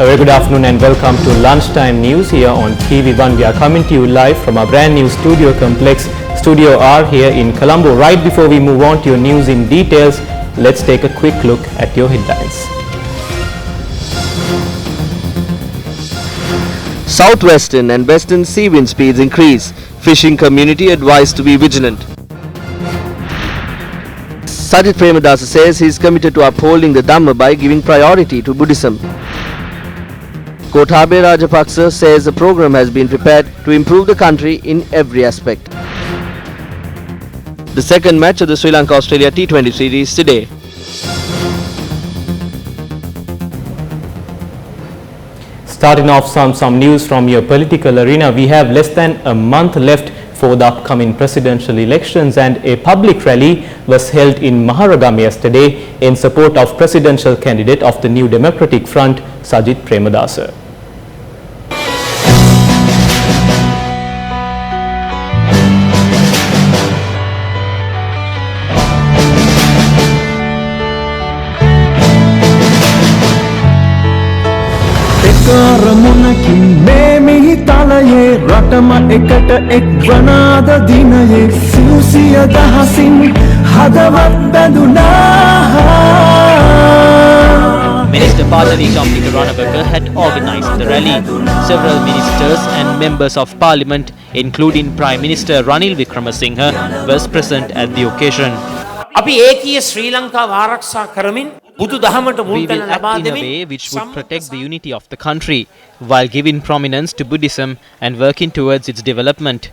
A very good afternoon and welcome to Lunchtime News here on TV1. We are coming to you live from our brand new studio complex, Studio R here in Colombo. Right before we move on to your news in details, let's take a quick look at your headlines. Southwestern and western sea wind speeds increase. Fishing community advised to be vigilant. Sajid Premadasa says he is committed to upholding the Dhamma by giving priority to Buddhism. Gotabaya Rajapaksa says the program has been prepared to improve the country in every aspect. The second match of the Sri Lanka-Australia T20 series today. Starting off some news from your political arena, we have less than a month left for the upcoming presidential elections, and a public rally was held in Maharagam yesterday in support of presidential candidate of the New Democratic Front, Sajid Premadasa. රමුණකින් මේ මිහි තලයේ රටම එකට එක්වනාද දිනයේ සිව්සිය දහසින් හදවත් බැඳුනා. Minister Patali Shamlika Ranawaka had organised the rally. Several ministers and members of parliament, including Prime Minister Ranil Wickremesinghe, was present at the occasion. අපි ඒකීය ශ්‍රී ලංකාව ආරක්ෂා කරමින් බුදු දහමට We මුල්තැන will ලබා act in a දෙමින් way which would protect the unity of the country while giving prominence to Buddhism and working towards its development.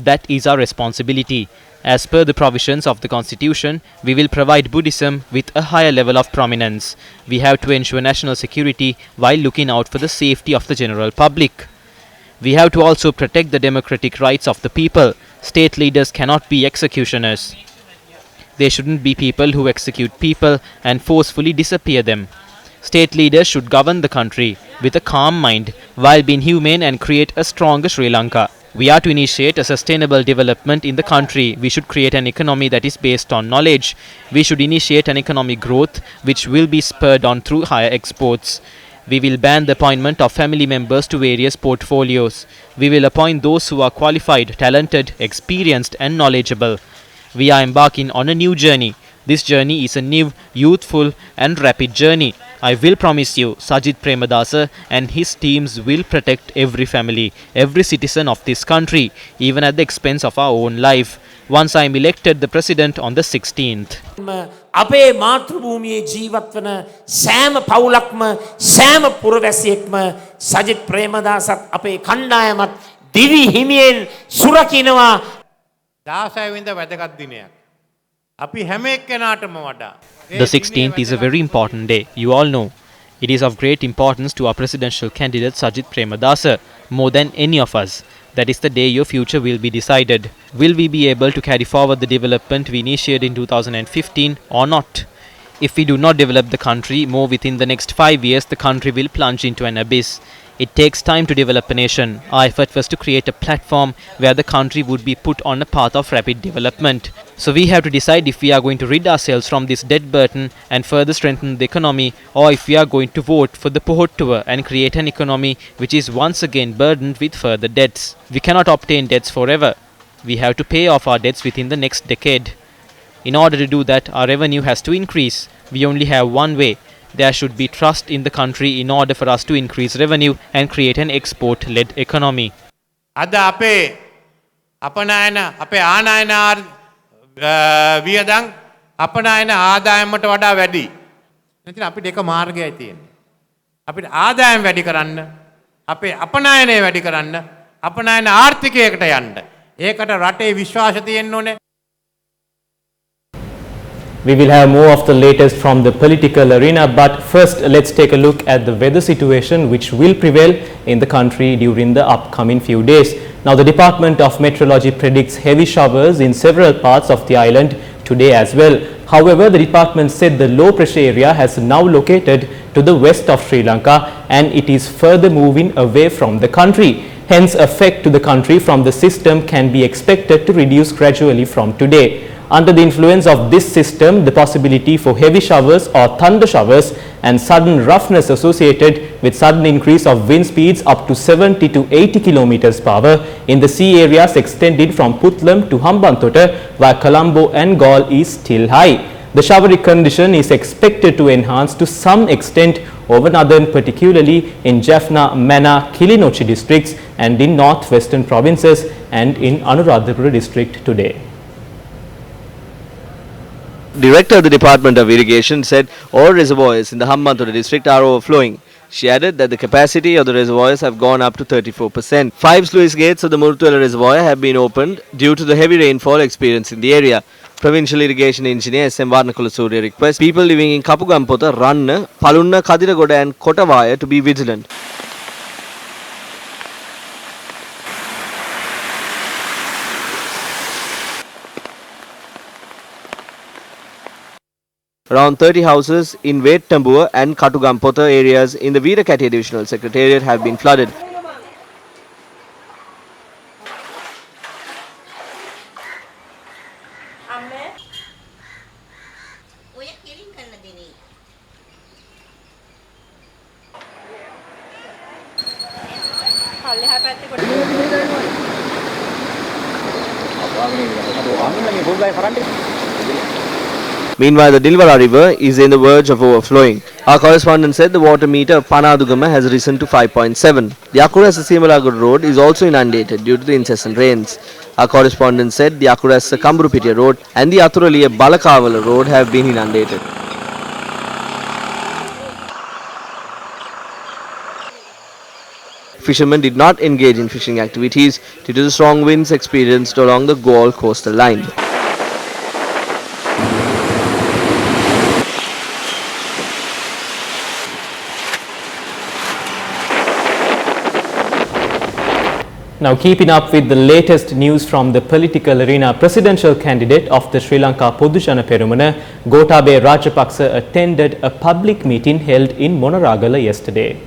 That is our responsibility. As per the provisions of the Constitution, we will provide Buddhism with a higher level of prominence. We have to ensure national security while looking out for the safety of the general public. We have to also protect the democratic rights of the people. State leaders cannot be executioners. There shouldn't be people who execute people and forcefully disappear them. State leaders should govern the country with a calm mind while being humane and create a stronger Sri Lanka. We are to initiate a sustainable development in the country. We should create an economy that is based on knowledge. We should initiate an economic growth which will be spurred on through higher exports. We will ban the appointment of family members to various portfolios. We will appoint those who are qualified, talented, experienced and knowledgeable. We are embarking on a new journey. This journey is a new, youthful and rapid journey. I will promise you, Sajid Premadasa and his teams will protect every family, every citizen of this country, even at the expense of our own life. Once I am elected the president on the 16th. අපේ මාතෘභූමියේ ජීවත් වන සෑම පවුලක්ම සෑම පුරවැසියෙක්ම සජිත් ප්‍රේමදාසත් අපේ කණ්ඩායමත් දිවි හිමියෙන් සුරකින්නවා. 16 වෙනිදා වැදගත් දිනයක්. අපි හැම එක්කෙනාටම වඩා The 16th is a very important day. You all know. It is of great importance to our presidential candidate Sajid Premadasa, more than any of us. That is the day your future will be decided. Will we be able to carry forward the development we initiated in 2015 or not? If we do not develop the country more within the next 5 years, the country will plunge into an abyss. It takes time to develop a nation. Our effort was to create a platform where the country would be put on a path of rapid development. So we have to decide if we are going to rid ourselves from this debt burden and further strengthen the economy, or if we are going to vote for the Pohot tour and create an economy which is once again burdened with further debts. We cannot obtain debts forever. We have to pay off our debts within the next decade. In order to do that, our revenue has to increase. We only have one way. There should be trust in the country in order for us to increase revenue and create an export-led economy. අද අපේ අපනයන අපේ ආනයන වියදම් අපනයන ආදායමට වඩා වැඩි. එතන අපිට එක මාර්ගයයි තියෙන්නේ. අපිට ආදායම වැඩි කරන්න, අපේ අපනයනය වැඩි කරන්න, අපනයන ආර්ථිකයකට යන්න. ඒකට රටේ විශ්වාස තියෙන්න ඕනේ. We will have more of the latest from the political arena, but first let's take a look at the weather situation which will prevail in the country during the upcoming few days. Now the Department of Meteorology predicts heavy showers in several parts of the island today as well. However, the department said the low pressure area has now located to the west of Sri Lanka and it is further moving away from the country. Hence, effect to the country from the system can be expected to reduce gradually from today. Under the influence of this system, the possibility for heavy showers or thunder showers and sudden roughness associated with sudden increase of wind speeds up to 70 to 80 kilometers per hour in the sea areas extended from Puttlam to HAMBANTOTA via Colombo and Galle is still high. The showery condition is expected to enhance to some extent over northern, particularly in Jaffna, Mana, Kilinochchi districts and in northwestern provinces and in Anuradhapura district today. Director of the Department of Irrigation said all reservoirs in the Hambantota district are overflowing. She added that the capacity of the reservoirs have gone up to 34%. 5 sluice gates of the Muruthuwela reservoir have been opened due to the heavy rainfall experienced in the area. Provincial Irrigation Engineer S.M. Varnakula Surya requests people living in Kapugampotha, Ranna, Palunna, Kadiragoda and Kotawaya to be vigilant. Around 30 houses in Vettambua and Katugampotha areas in the Veerakatiya Divisional Secretariat have been flooded. Meanwhile, the Dilwara river is in the verge of overflowing. Our correspondent said the water meter of Panadugama has risen to 5.7. The Akurasa-Simalagod road is also inundated due to the incessant rains. Our correspondent said the Akurasa-Kamburupitiya road and the Athuraliya-Balakavala road have been inundated. Fishermen did not engage in fishing activities due to the strong winds experienced along the Galle coastal line. Now, keeping up with the latest news from the political arena, presidential candidate of the Sri Lanka Podujana Perumana, Gotabaya Rajapaksa, attended a public meeting held in Monaragala yesterday.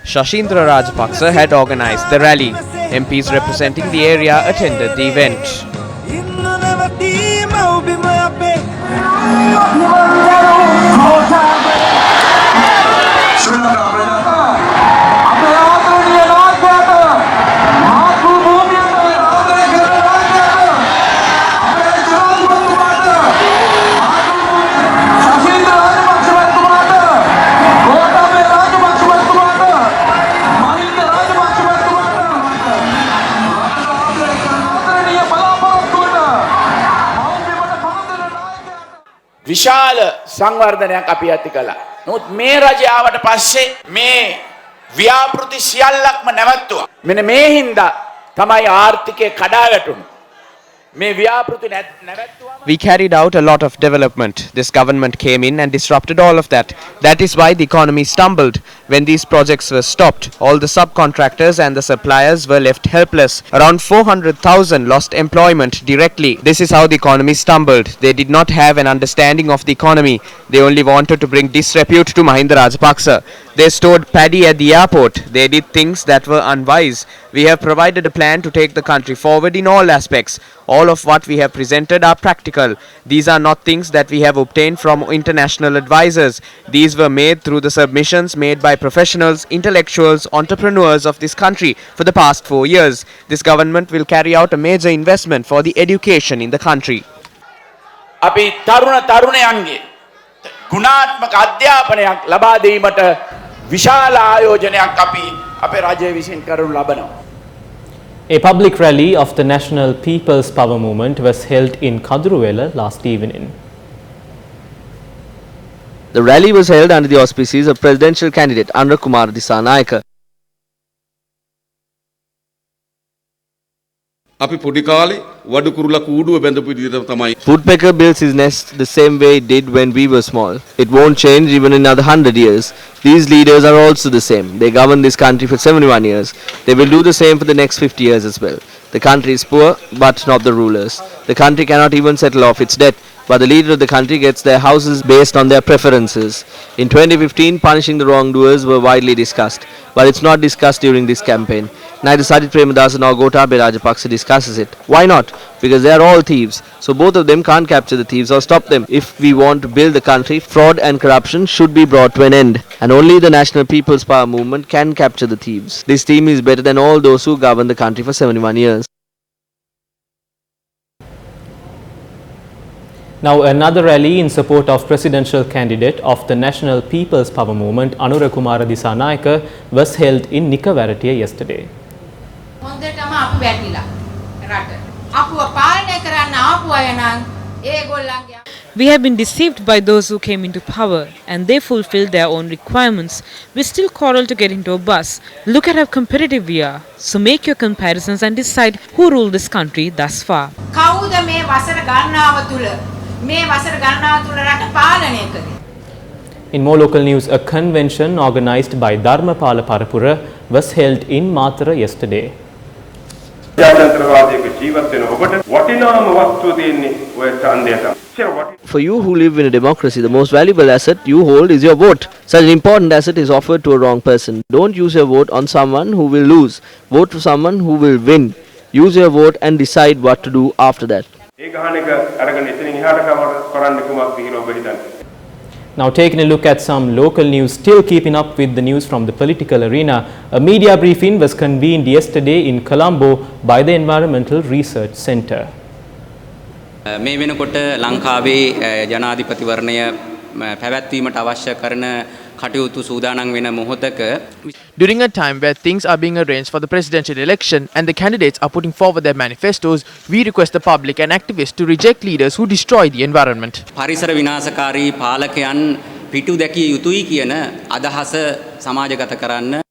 Shashindra Rajapaksa had organised the rally. MPs representing the area attended the event. විශාල සංවර්ධනයක් අපි ඇති කළා. නමුත් මේ රජය ආවට පස්සේ මේ ව්‍යාපෘති සියල්ලක්ම නැවතුණා. මෙන්න මේ හින්දා තමයි ආර්ථිකය කඩා වැටුනේ. මේ ව්‍යාපෘති නැවතුණා. We carried out a lot of development. This government came in and disrupted all of that. That is why the economy stumbled. When these projects were stopped, all the subcontractors and the suppliers were left helpless. Around 400,000 lost employment directly. This is how the economy stumbled. They did not have an understanding of the economy. They only wanted to bring disrepute to Mahinda Rajapaksa. They stored paddy at the airport. They did things that were unwise. We have provided a plan to take the country forward in all aspects. All of what we have presented are practical. These are not things that we have obtained from international advisors. These were made through the submissions made by professionals, intellectuals, entrepreneurs of this country for the past 4 years. This government will carry out a major investment for the education in the country. අපි තරුණ තරුණයන්ගේ ගුණාත්මක අධ්‍යාපනයක් ලබා දීමට විශාල ආයෝජනයක් අපි අපේ රජය විසින් කරනු ලබනවා. A public rally of the National People's Power Movement was held in Kaduruwela last evening. The rally was held under the auspices of presidential candidate Anura Kumar Disanayaka. Woodpecker builds his nest the same way it did when we were small. It won't change even in another 100 years. These leaders are also the same. They govern this country for 71 years. They will do the same for the next 50 years as well. The country is poor, but not the rulers. The country cannot even settle off its debt. but the leader of the country gets their houses based on their preferences. In 2015, punishing the wrongdoers were widely discussed, but it's not discussed during this campaign. Neither Sajid Premadasa nor Gotabaya Rajapaksa discusses it. Why not? Because they are all thieves, so both of them can't capture the thieves or stop them. If we want to build the country, fraud and corruption should be brought to an end, and only the National People's Power movement can capture the thieves. This team is better than all those who governed the country for 71 years. Now another rally in support of presidential candidate of the National People's Power Movement, Anura Kumara Disanayaka, was held in Nikavaratiya yesterday. We have been deceived by those who came into power and they fulfilled their own requirements. We still quarrel to get into a bus. Look at how competitive we are. So make your comparisons and decide who ruled this country thus far. In more local news, a convention organized by Dharmapala Parapura was held in Matara yesterday. For you who live in a democracy, the most valuable asset you hold is your vote. Such an important asset is offered to a wrong person. Don't use your vote on someone who will lose. Vote for someone who will win. Use your vote and decide what to do after that. Now taking a look at some local news, still keeping up with the news from the political arena, a media briefing was convened yesterday in Colombo by the Environmental Research Centre. මේ වෙනකොට ලංකාවේ ජනාධිපතිවරණය පැවැත්වීමට අවශ්‍ය කරන කටයුතු සූදානම් වෙන මොහොතක During a time where things are being arranged for the presidential election and the candidates are putting forward their manifestos, we request the public and activists to reject leaders who destroy the environment. පරිසර විනාශකාරී පාලකයන් පිටු දැකිය යුතුයි කියන අදහස සමාජගත කරන්න